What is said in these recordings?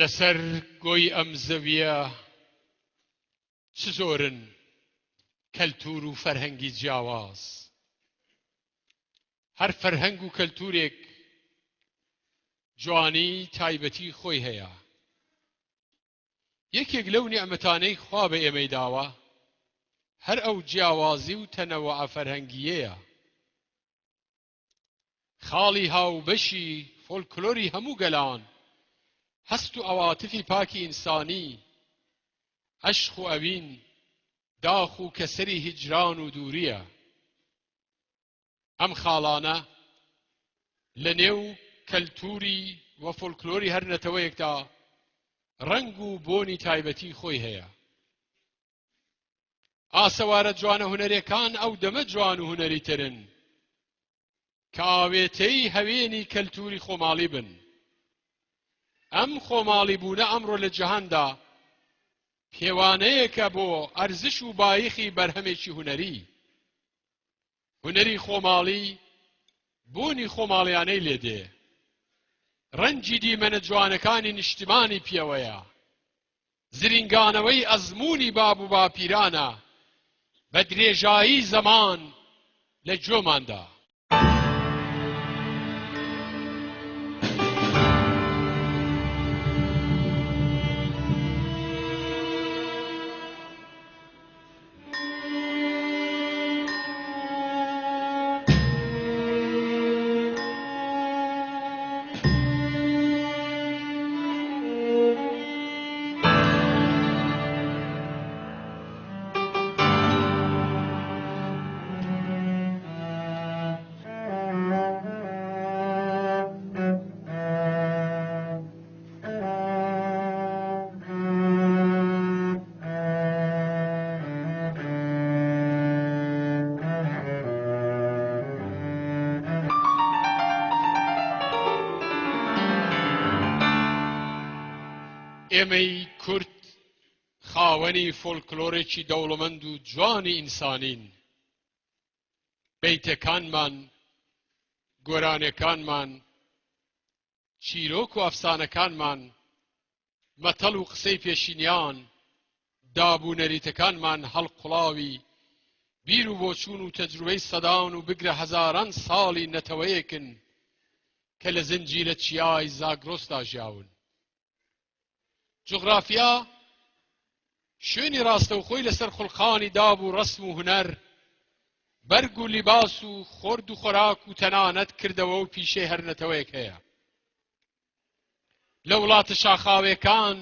لەسەر گۆی ئەم زەویە چ زۆرن کەلتور و فەرهەنگی جیاواز. هەر فەرهەنگ و کەلتورێک جوانی تایبەتی خۆی هەیە. یەکێک لەو نیعمەتانەی خوا بە ئێمەی داوە هەر ئەو جیاوازی و تەنەوع فەرهەنگیەیە. خاڵی هاوبەشی فۆلکلۆری هەموو گەلان، هەست و ئەواتفی پاکی ئینسانی، عەشق و ئەوین، داخ و کەسەری هیجران و دووریە. ئەم خاڵانە لە نێو کەلتوری و فۆلکلۆری هەر نەتەوەیەکدا ڕەنگ و بۆنی تایبەتی خۆی هەیە. ئاسەوارە جوانە هونەرەکان ئەو دەمە جوان و هونەری ترن کە ئاوێتەی هەوێنی کەلتوری خۆماڵی بن. ئەم خۆماڵی بوونە ئەمڕۆ لە جەهاندا پێوانەیەکە بۆ ئەرزش و بایەخی بەرهەمێکی هونەری. هونەری خۆماڵی بۆنی خۆماڵیانەی لێدێ، ڕەنجی دیمەنە جوانەکانی نیشتمانی پێوەیە، زرینگانەوەی ئەزموونی باب و باپیرانە بە درێژایی زەمان لە جۆماندا. ئێمەی کورد خاوەنی فۆلکلۆرێکی دەوڵەمەند و جوانی ئینسانین. بەیتەکانمان، گۆرانیەکانمان، چیرۆک و ئەفسانەکانمان، مەتەڵ و قسەی پێشینیان، دابوونەریتەکانمان هەڵقوڵاوی بیر و بۆچوون و تەجروبەی سەدان و بگرە هەزاران ساڵی نەتەوەیەکن کە لە زنجیرە چیای زاگرۆسدا ژیاون. جغرافیا شوێنی ڕاستەوخۆی لەسەر خوڵقانی داب و ڕەسم و هونەر، بەرگ و لیباس و خۆرد و خۆراک و تەنانەت کردەوە و پیشەی هەر نەتەوەیەک هەیە. لە وڵاتە شاخاوێکان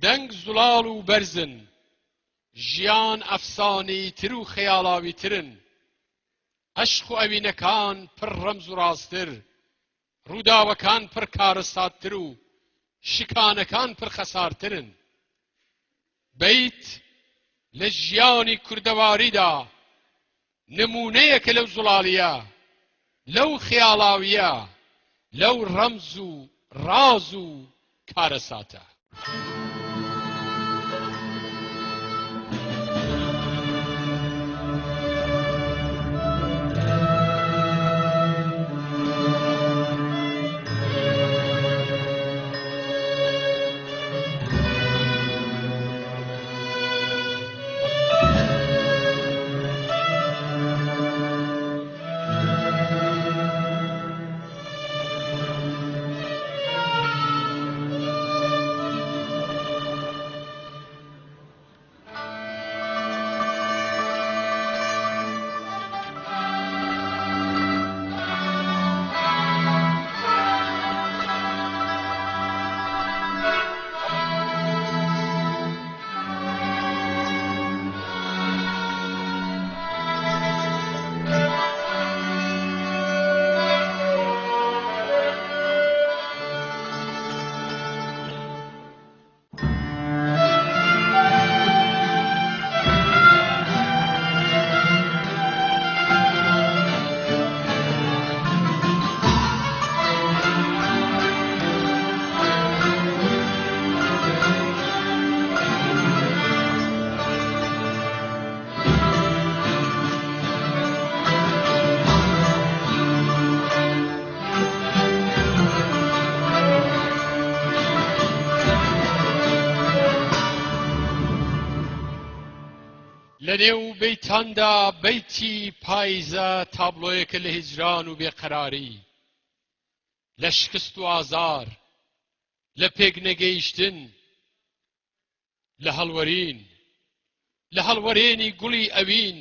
دەنگ زوڵاڵ و بەرزن، ژیان ئەفسانەی تر و خەیاڵاوی ترن، عەشق و ئەوینەکان پڕ ڕەمز و ڕاستتر، ڕووداوەکان پڕ کارەساتتر و شکانەکان پڕ خەسارترن. بەیت لە ژیانی کوردەواریدا نمونەیەکە لەو زوڵاڵیە، لەو خەیاڵاویە، لەو ڕەمز و ڕاز و کارەساتە. لەنێو بەیتاندا بەیتی پاییزە تابلۆیەکە لە هیجران و بێقەراری، لە شکست و ئازار، لە پێک نەگەیشتن، لە هەڵوەرێنی گوڵی ئەوین،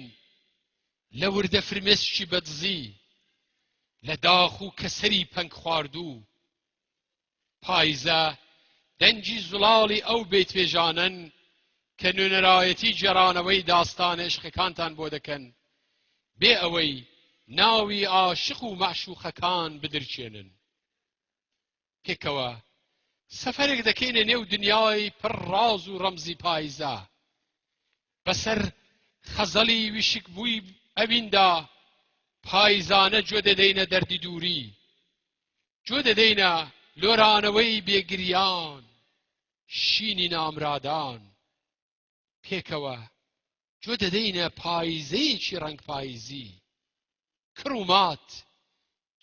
لە وردە فرمێسکی بەدزی، لە داخ و کەسەری پەنگ خواردوو. پاییزە دەنجی زوڵاڵی ئەو بێتوێژانن کە نوێنەرایەتی جێرانەوەی داستانە عشقەکانتان بۆ دەکەن، بێ ئەوەی ناوی عاشق و مەعشوقەکان بدرچێنن. پێکەوە سەفەرێک دەکەینە نێو دنیای پڕ ڕاز و ڕەمزی پاییزە، بەسەر خەزەڵی وشک بووی ئەویندا پاییزانە گوێ دەدەینە دەردی دووری، گوێ دەدەینە لۆرانەوەی بێگریان، شینی نامرادان. پێکەوە گوێ دەدەینە پاییزەیەکی ڕەنگ پاییزی، کڕومات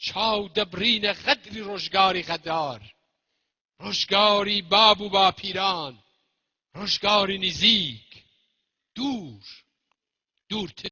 چاو دەبڕینە غەدری ڕۆژگاری غەدار، ڕۆژگاری باب و باپیران، ڕۆژگاری نزیک، دوورتر